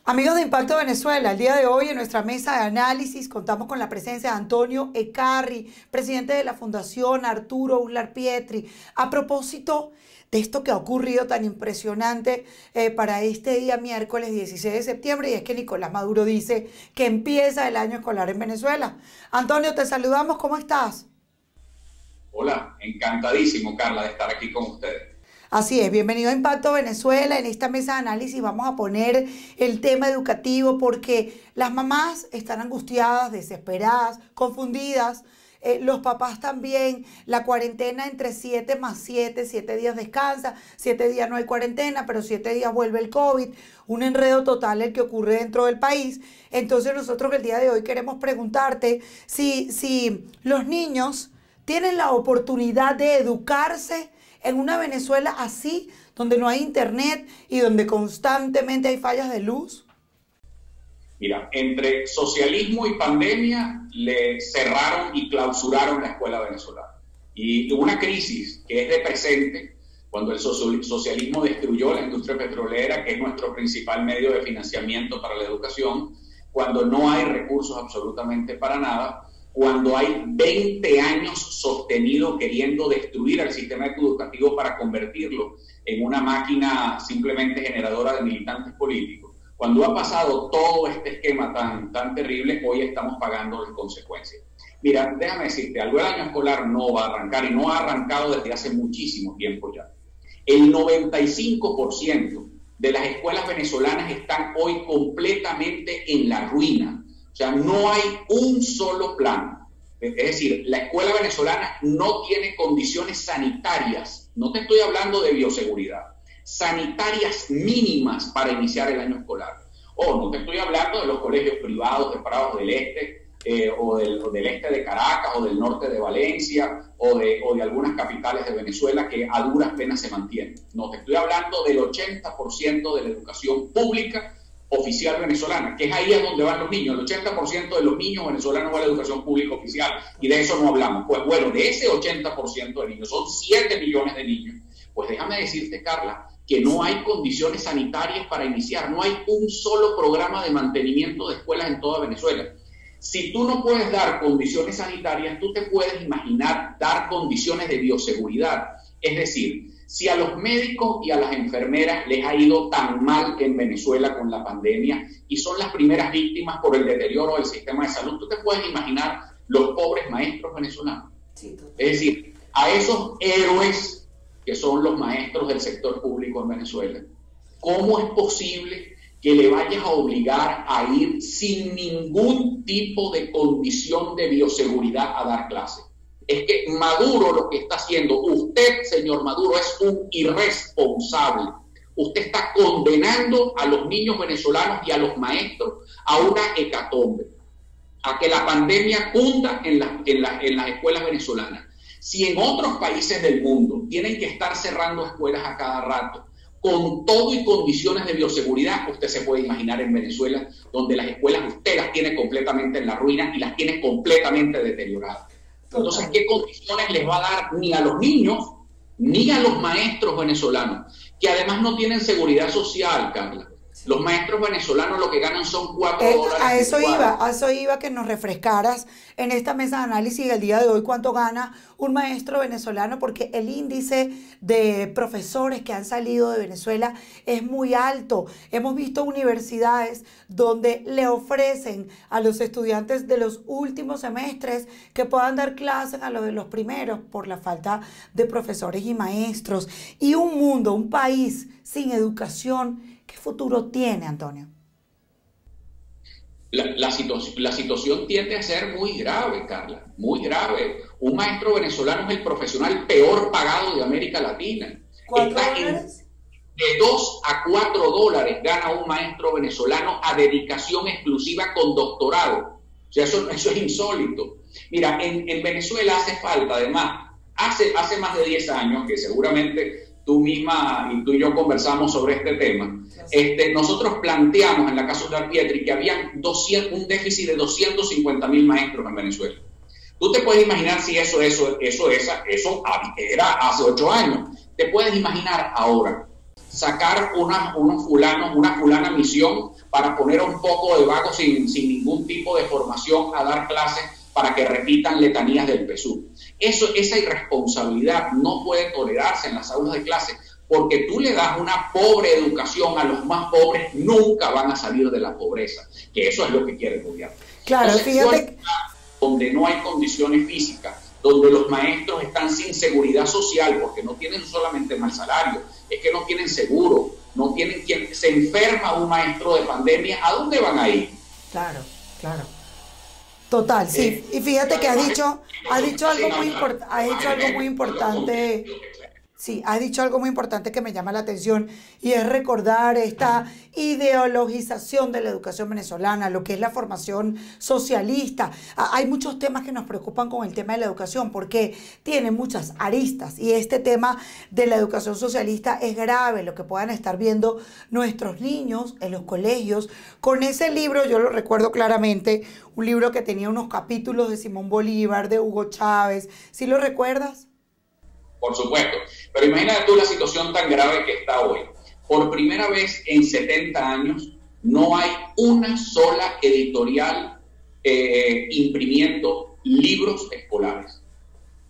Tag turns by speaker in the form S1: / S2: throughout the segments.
S1: Amigos de Impacto Venezuela, el día de hoy en nuestra mesa de análisis contamos con la presencia de Antonio Ecarri, presidente de la Fundación Arturo Uslar Pietri, a propósito de esto que ha ocurrido tan impresionante para este día miércoles 16 de septiembre, y es que Nicolás Maduro dice que empieza el año escolar en Venezuela. Antonio, te saludamos, ¿cómo estás?
S2: Hola, encantadísimo, Carla, de estar aquí con ustedes.
S1: Así es, bienvenido a Impacto Venezuela. En esta mesa de análisis vamos a poner el tema educativo porque las mamás están angustiadas, desesperadas, confundidas. Los papás también. La cuarentena entre 7 más 7, 7 días descansa, 7 días no hay cuarentena, pero 7 días vuelve el COVID. Un enredo total el que ocurre dentro del país. Entonces nosotros el día de hoy queremos preguntarte si los niños tienen la oportunidad de educarse en una Venezuela así, donde no hay internet y donde constantemente hay fallas de luz.
S2: Mira, entre socialismo y pandemia le cerraron y clausuraron la escuela venezolana. Y una crisis que es de presente, cuando el socialismo destruyó la industria petrolera, que es nuestro principal medio de financiamiento para la educación, cuando no hay recursos absolutamente para nada, cuando hay 20 años sostenido queriendo destruir el sistema educativo para convertirlo en una máquina simplemente generadora de militantes políticos. Cuando ha pasado todo este esquema tan terrible, hoy estamos pagando las consecuencias. Mira, déjame decirte algo, el año escolar no va a arrancar y no ha arrancado desde hace muchísimo tiempo ya. El 95% de las escuelas venezolanas están hoy completamente en la ruina. O sea, no hay un solo plan. Es decir, la escuela venezolana no tiene condiciones sanitarias, no te estoy hablando de bioseguridad, sanitarias mínimas para iniciar el año escolar. O no te estoy hablando de los colegios privados de Prados del Este, o del este de Caracas, o del norte de Valencia, o de algunas capitales de Venezuela que a duras penas se mantienen. No, te estoy hablando del 80% de la educación pública oficial venezolana, que es ahí a donde van los niños. El 80% de los niños venezolanos va a la educación pública oficial, y de eso no hablamos. Pues bueno, de ese 80% de niños, son 7 millones de niños, pues déjame decirte, Carla, que no hay condiciones sanitarias para iniciar, no hay un solo programa de mantenimiento de escuelas en toda Venezuela. Si tú no puedes dar condiciones sanitarias, tú te puedes imaginar dar condiciones de bioseguridad. Es decir, si a los médicos y a las enfermeras les ha ido tan mal en Venezuela con la pandemia y son las primeras víctimas por el deterioro del sistema de salud, tú te puedes imaginar los pobres maestros venezolanos. Sí, es decir, a esos héroes que son los maestros del sector público en Venezuela, ¿cómo es posible que le vayas a obligar a ir sin ningún tipo de condición de bioseguridad a dar clases? Es que Maduro lo que está haciendo, usted, señor Maduro, es un irresponsable. Usted está condenando a los niños venezolanos y a los maestros a una hecatombe, a que la pandemia cunda en las escuelas venezolanas. Si en otros países del mundo tienen que estar cerrando escuelas a cada rato, con todo y condiciones de bioseguridad, usted se puede imaginar en Venezuela, donde las escuelas usted las tiene completamente en la ruina y las tiene completamente deterioradas. Entonces, ¿qué condiciones les va a dar ni a los niños ni a los maestros venezolanos? Que además no tienen seguridad social, Carla. Los maestros venezolanos lo que ganan son $4.
S1: A eso iba que nos refrescaras en esta mesa de análisis el día de hoy cuánto gana un maestro venezolano, porque el índice de profesores que han salido de Venezuela es muy alto. Hemos visto universidades donde le ofrecen a los estudiantes de los últimos semestres que puedan dar clases a los de los primeros por la falta de profesores y maestros. Y un mundo, un país sin educación, ¿qué futuro tiene, Antonio?
S2: La situación tiende a ser muy grave, Carla, muy grave. Un maestro venezolano es el profesional peor pagado de América Latina. De 2 a 4 dólares gana un maestro venezolano a dedicación exclusiva con doctorado. O sea, eso es insólito. Mira, en Venezuela hace falta, además, hace más de 10 años, que seguramente tú misma y tú y yo conversamos sobre este tema, nosotros planteamos en la Casa Uslar Pietri que había un déficit de 250.000 maestros en Venezuela. Tú te puedes imaginar si eso era hace 8 años. Te puedes imaginar ahora. sacar una fulana misión para poner a un poco de vagos sin ningún tipo de formación a dar clases para que repitan letanías del PSUV. Esa irresponsabilidad no puede tolerarse en las aulas de clase, porque tú le das una pobre educación a los más pobres, nunca van a salir de la pobreza, que eso es lo que quiere el gobierno.
S1: Claro,
S2: entonces,
S1: fíjate.
S2: Donde no hay condiciones físicas, donde los maestros están sin seguridad social, porque no tienen solamente mal salario, es que no tienen seguro, no tienen quien se enferma un maestro de pandemia, ¿a dónde van a ir?
S1: Claro, claro. Total, sí. Y fíjate que has dicho algo muy importante. Sí, has dicho algo muy importante que me llama la atención y es recordar esta ideologización de la educación venezolana, lo que es la formación socialista. Hay muchos temas que nos preocupan con el tema de la educación porque tiene muchas aristas y este tema de la educación socialista es grave, lo que puedan estar viendo nuestros niños en los colegios. Con ese libro, yo lo recuerdo claramente, un libro que tenía unos capítulos de Simón Bolívar, de Hugo Chávez. ¿Sí lo recuerdas?
S2: Por supuesto, pero imagínate tú la situación tan grave que está hoy. Por primera vez en 70 años no hay una sola editorial imprimiendo libros escolares.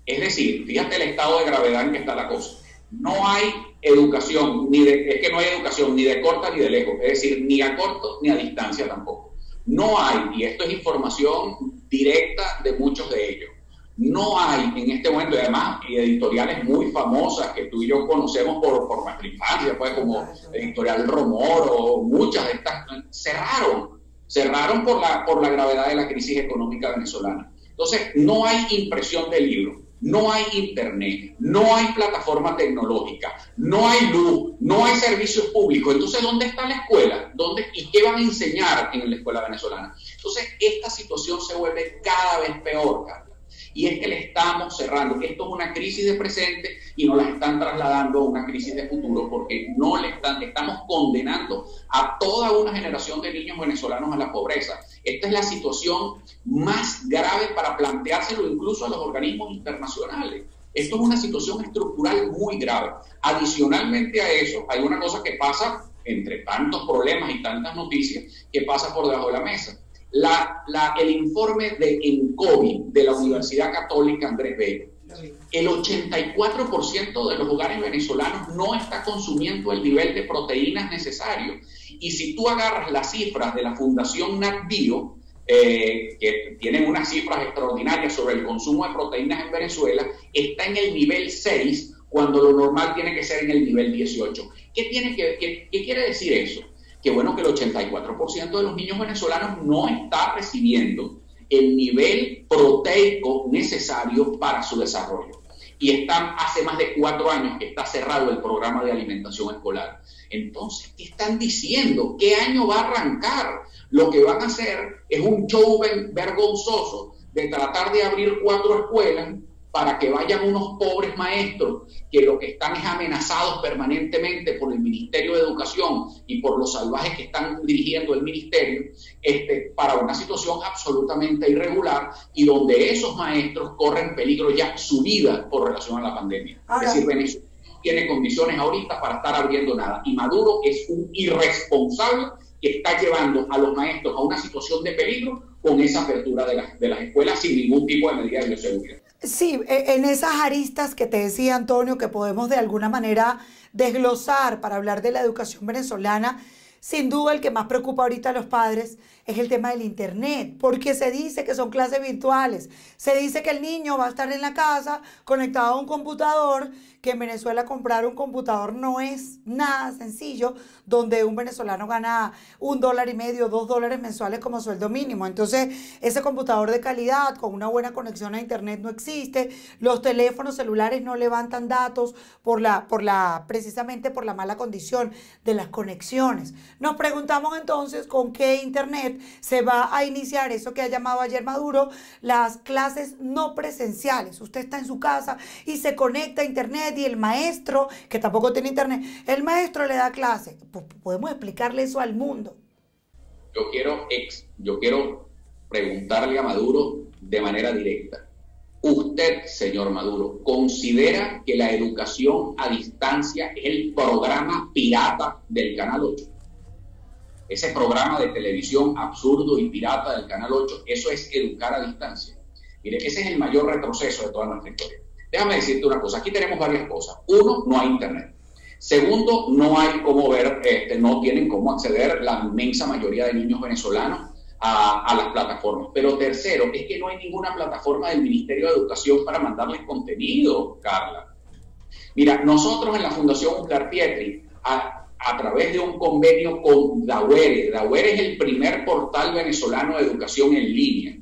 S2: Es decir, fíjate el estado de gravedad en que está la cosa. No hay educación, es que no hay educación ni de corta ni de lejos, es decir, ni a corto ni a distancia tampoco. No hay, y esto es información directa de muchos de ellos, no hay en este momento, y además editoriales muy famosas que tú y yo conocemos por nuestra infancia, pues como Editorial Romor o muchas de estas, cerraron por la gravedad de la crisis económica venezolana. Entonces, no hay impresión de libros, no hay internet, no hay plataforma tecnológica, no hay luz, no hay servicios públicos. Entonces, ¿dónde está la escuela? ¿Y qué van a enseñar en la escuela venezolana? Entonces, esta situación se vuelve cada vez peor, Carlos. Y es que le estamos cerrando. Esto es una crisis de presente y nos la están trasladando a una crisis de futuro porque estamos condenando a toda una generación de niños venezolanos a la pobreza. Esta es la situación más grave para planteárselo incluso a los organismos internacionales. Esto es una situación estructural muy grave. Adicionalmente a eso, hay una cosa que pasa, entre tantos problemas y tantas noticias, que pasa por debajo de la mesa. El informe de ENCOVI de la Universidad Católica Andrés Bello, el 84% de los hogares venezolanos no está consumiendo el nivel de proteínas necesario. Y si tú agarras las cifras de la Fundación NatBio, que tienen unas cifras extraordinarias sobre el consumo de proteínas en Venezuela, está en el nivel 6, cuando lo normal tiene que ser en el nivel 18. ¿Qué quiere decir eso? Que bueno, que el 84% de los niños venezolanos no está recibiendo el nivel proteico necesario para su desarrollo. Y hace más de 4 años que está cerrado el programa de alimentación escolar. Entonces, ¿qué están diciendo? ¿Qué año va a arrancar? Lo que van a hacer es un show vergonzoso de tratar de abrir 4 escuelas para que vayan unos pobres maestros que lo que están es amenazados permanentemente por el Ministerio de Educación y por los salvajes que están dirigiendo el ministerio, para una situación absolutamente irregular y donde esos maestros corren peligro ya su vida por relación a la pandemia. Es decir, Venezuela no tiene condiciones ahorita para estar abriendo nada y Maduro es un irresponsable que está llevando a los maestros a una situación de peligro con esa apertura de las escuelas sin ningún tipo de medida de bioseguridad.
S1: Sí, en esas aristas que te decía Antonio, que podemos de alguna manera desglosar para hablar de la educación venezolana, sin duda el que más preocupa ahorita a los padres es el tema del internet, porque se dice que son clases virtuales, se dice que el niño va a estar en la casa conectado a un computador, que en Venezuela comprar un computador no es nada sencillo, donde un venezolano gana $1.50, $2 mensuales como sueldo mínimo. Entonces, ese computador de calidad con una buena conexión a internet no existe, los teléfonos celulares no levantan datos precisamente por la mala condición de las conexiones. Nos preguntamos entonces con qué internet se va a iniciar eso que ha llamado ayer Maduro, las clases no presenciales. Usted está en su casa y se conecta a internet y el maestro, que tampoco tiene internet, el maestro le da clase. Podemos explicarle eso al mundo.
S2: Yo quiero preguntarle a Maduro de manera directa, ¿Usted, señor Maduro, considera que la educación a distancia es el programa pirata del Canal 8? Ese programa de televisión absurdo y pirata del Canal 8, eso es educar a distancia. Mire, ese es el mayor retroceso de toda nuestra historia. Déjame decirte una cosa, aquí tenemos varias cosas. Uno, no hay internet. Segundo, no hay cómo ver, no tienen cómo acceder la inmensa mayoría de niños venezolanos a las plataformas. Pero tercero, es que no hay ninguna plataforma del Ministerio de Educación para mandarles contenido, Carla. Mira, nosotros en la Fundación Uslar Pietri, a través de un convenio con Dawere. Dawere es el primer portal venezolano de educación en línea.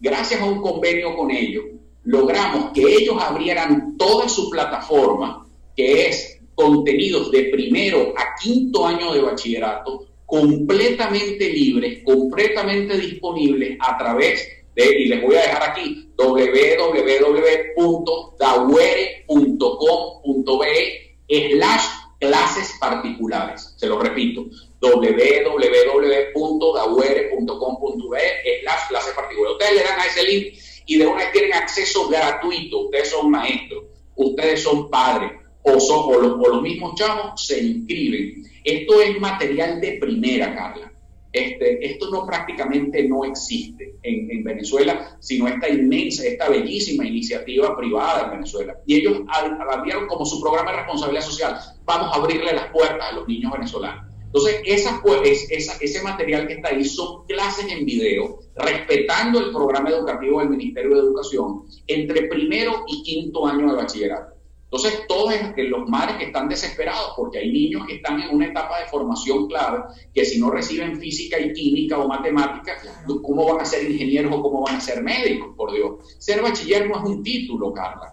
S2: Gracias a un convenio con ellos, logramos que ellos abrieran toda su plataforma, que es contenidos de primero a quinto año de bachillerato, completamente libres, completamente disponibles a través de, y les voy a dejar aquí, www.dawere.com.be/clases particulares. Se lo repito, www.dawere.com.be/clases particulares. Ustedes le dan a ese link y de una vez tienen acceso gratuito. Ustedes son maestros, ustedes son padres o los mismos chavos se inscriben. Esto es material de primera, Carla. Esto no prácticamente no existe en Venezuela, sino esta bellísima iniciativa privada en Venezuela. Y ellos abrieron como su programa de responsabilidad social, vamos a abrirle las puertas a los niños venezolanos. Entonces, ese material que está ahí son clases en video, respetando el programa educativo del Ministerio de Educación, entre primero y quinto año de bachillerato. Entonces, todos los madres que están desesperados, porque hay niños que están en una etapa de formación clave, que si no reciben física y química o matemáticas, ¿cómo van a ser ingenieros o cómo van a ser médicos? Por Dios. Ser bachiller no es un título, Carla.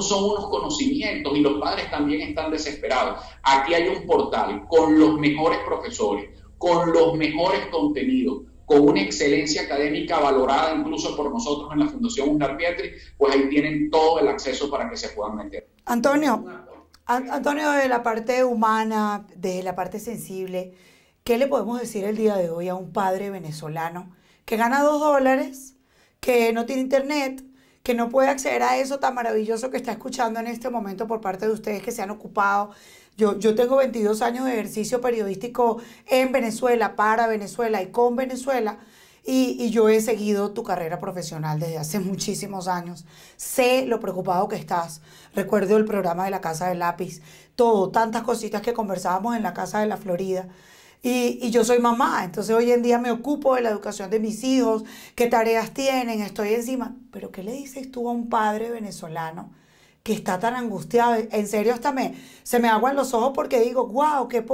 S2: Son unos conocimientos y los padres también están desesperados. Aquí hay un portal con los mejores profesores, con los mejores contenidos, con una excelencia académica valorada incluso por nosotros en la Fundación Uslar Pietri, pues ahí tienen todo el acceso para que se puedan meter.
S1: Antonio, de la parte humana, de la parte sensible, ¿qué le podemos decir el día de hoy a un padre venezolano que gana $2, que no tiene internet, que no puede acceder a eso tan maravilloso que está escuchando en este momento por parte de ustedes que se han ocupado? Yo tengo 22 años de ejercicio periodístico en Venezuela, para Venezuela y con Venezuela, y yo he seguido tu carrera profesional desde hace muchísimos años. Sé lo preocupado que estás. Recuerdo el programa de la Casa del Lápiz, tantas cositas que conversábamos en la Casa de la Florida. Y yo soy mamá, entonces hoy en día me ocupo de la educación de mis hijos, qué tareas tienen, estoy encima. Pero ¿qué le dices tú a un padre venezolano que está tan angustiado? En serio, hasta se me aguan los ojos porque digo, wow, qué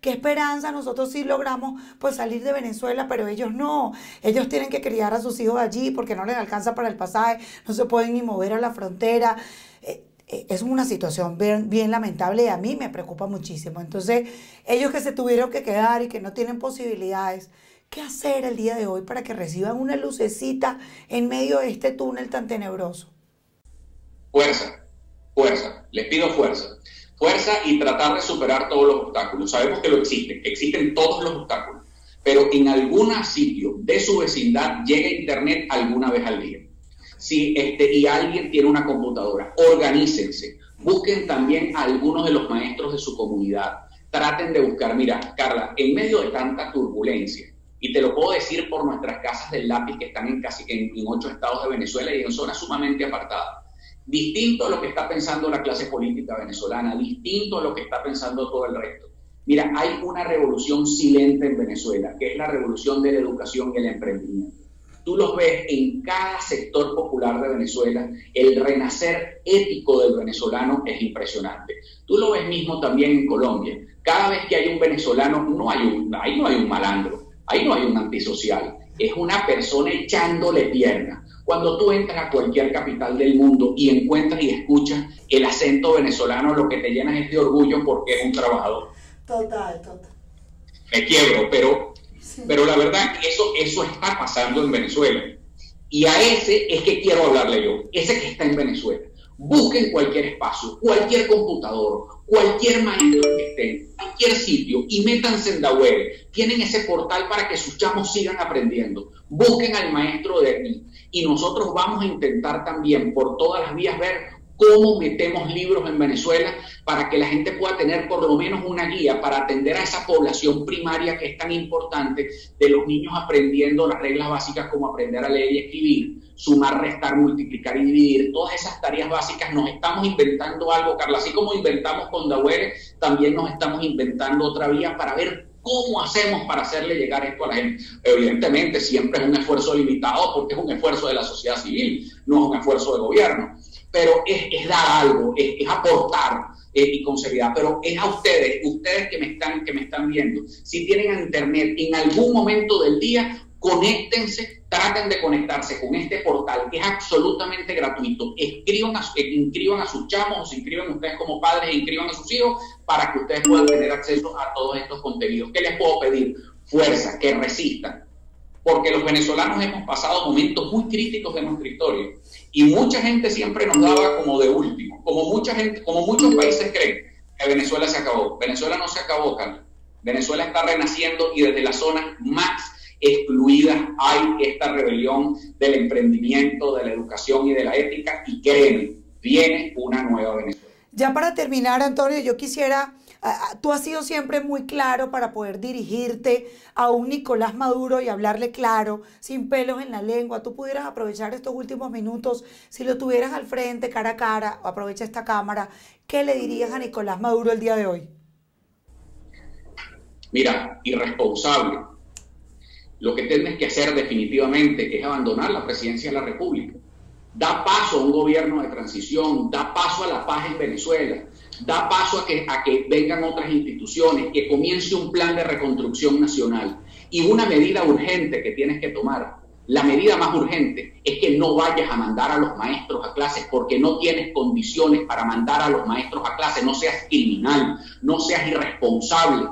S1: esperanza, nosotros sí logramos pues salir de Venezuela, pero ellos no. Ellos tienen que criar a sus hijos allí porque no les alcanza para el pasaje, no se pueden ni mover a la frontera. Es una situación bien lamentable y a mí me preocupa muchísimo. Entonces, ellos que se tuvieron que quedar y que no tienen posibilidades, ¿qué hacer el día de hoy para que reciban una lucecita en medio de este túnel tan tenebroso?
S2: Fuerza, les pido fuerza y tratar de superar todos los obstáculos. Sabemos que existen todos los obstáculos, pero en algún sitio de su vecindad llega internet alguna vez al día. Y alguien tiene una computadora, organícense, busquen también a algunos de los maestros de su comunidad, traten de buscar. Mira, Carla, en medio de tanta turbulencia, y te lo puedo decir por nuestras casas del lápiz que están en 8 estados de Venezuela y en zonas sumamente apartadas, distinto a lo que está pensando la clase política venezolana, distinto a lo que está pensando todo el resto. Mira, hay una revolución silente en Venezuela, que es la revolución de la educación y el emprendimiento. Tú los ves en cada sector popular de Venezuela, el renacer épico del venezolano es impresionante. Tú lo ves mismo también en Colombia. Cada vez que hay un venezolano, ahí no hay un malandro, ahí no hay un antisocial, es una persona echándole pierna. Cuando tú entras a cualquier capital del mundo y encuentras y escuchas el acento venezolano, lo que te llenas es de orgullo porque es un trabajador.
S1: Total.
S2: Me quiebro, pero la verdad que eso está pasando en Venezuela. Y a ese es que quiero hablarle yo, ese que está en Venezuela. Busquen cualquier espacio, cualquier computador, cualquier maestro que estén. cualquier sitio y métanse en Dawere. Tienen ese portal para que sus chamos sigan aprendiendo. Busquen al maestro de aquí. Y nosotros vamos a intentar también por todas las vías ver cómo metemos libros en Venezuela para que la gente pueda tener por lo menos una guía para atender a esa población primaria que es tan importante, de los niños aprendiendo las reglas básicas como aprender a leer y escribir, sumar, restar, multiplicar y dividir. Todas esas tareas básicas nos estamos inventando algo, Carla. Así como inventamos con Dawere, también nos estamos inventando otra vía para ver ¿cómo hacemos para hacerle llegar esto a la gente? Evidentemente, siempre es un esfuerzo limitado porque es un esfuerzo de la sociedad civil, no es un esfuerzo de gobierno. Pero es dar algo, es aportar y con seriedad. Pero es a ustedes que me están viendo. Si tienen internet en algún momento del día, conéctense, traten de conectarse con este portal que es absolutamente gratuito. Inscriban a sus chamos, o se inscriban ustedes como padres e inscriban a sus hijos para que ustedes puedan tener acceso a todos estos contenidos. ¿Qué les puedo pedir? Fuerza, que resistan. Porque los venezolanos hemos pasado momentos muy críticos de nuestra historia y mucha gente siempre nos daba como de último, como muchos países creen que Venezuela se acabó. Venezuela no se acabó, Carlos. Venezuela está renaciendo y desde las zonas más excluidas hay esta rebelión del emprendimiento, de la educación y de la ética, y créeme, viene una nueva Venezuela.
S1: Ya para terminar, Antonio, yo quisiera... Tú has sido siempre muy claro para poder dirigirte a un Nicolás Maduro y hablarle claro, sin pelos en la lengua. Tú pudieras aprovechar estos últimos minutos, si lo tuvieras al frente, cara a cara, aprovecha esta cámara, ¿qué le dirías a Nicolás Maduro el día de hoy?
S2: Mira, irresponsable. Lo que tienes que hacer definitivamente es abandonar la presidencia de la República. Da paso a un gobierno de transición, da paso a la paz en Venezuela. Da paso a que vengan otras instituciones, que comience un plan de reconstrucción nacional. Y una medida urgente que tienes que tomar, la medida más urgente, es que no vayas a mandar a los maestros a clases porque no tienes condiciones para mandar a los maestros a clases. No seas criminal, no seas irresponsable.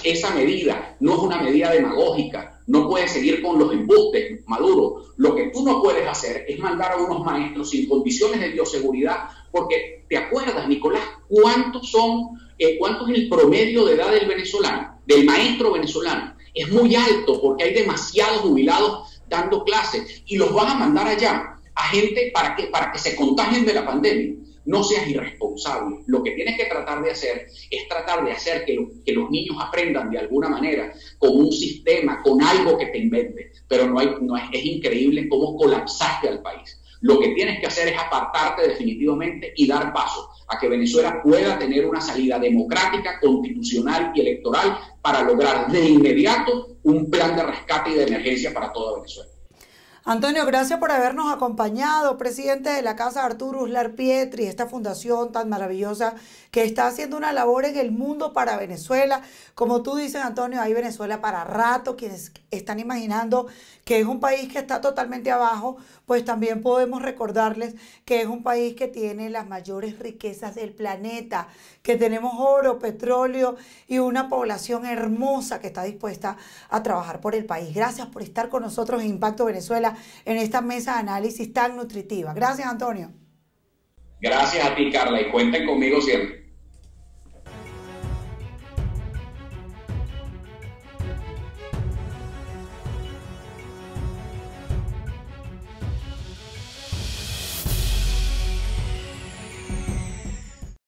S2: Esa medida no es una medida demagógica. No puedes seguir con los embustes, Maduro. Lo que tú no puedes hacer es mandar a unos maestros sin condiciones de bioseguridad, porque ¿te acuerdas, Nicolás, cuánto es el promedio de edad del venezolano, del maestro venezolano? Es muy alto porque hay demasiados jubilados dando clases y los vas a mandar allá a gente para que se contagien de la pandemia. No seas irresponsable. Lo que tienes que tratar de hacer es tratar de hacer que los niños aprendan de alguna manera con un sistema, con algo que te invente. Pero es increíble cómo colapsaste al país. Lo que tienes que hacer es apartarte definitivamente y dar paso a que Venezuela pueda tener una salida democrática, constitucional y electoral para lograr de inmediato un plan de rescate y de emergencia para toda Venezuela.
S1: Antonio, gracias por habernos acompañado, presidente de la Casa Arturo Uslar Pietri, esta fundación tan maravillosa que está haciendo una labor en el mundo para Venezuela. Como tú dices, Antonio, hay Venezuela para rato. Quienes están imaginando que es un país que está totalmente abajo, pues también podemos recordarles que es un país que tiene las mayores riquezas del planeta, que tenemos oro, petróleo y una población hermosa que está dispuesta a trabajar por el país. Gracias por estar con nosotros en Impacto Venezuela en esta mesa de análisis tan nutritiva. Gracias, Antonio.
S2: Gracias a ti, Carla, y cuenten conmigo siempre.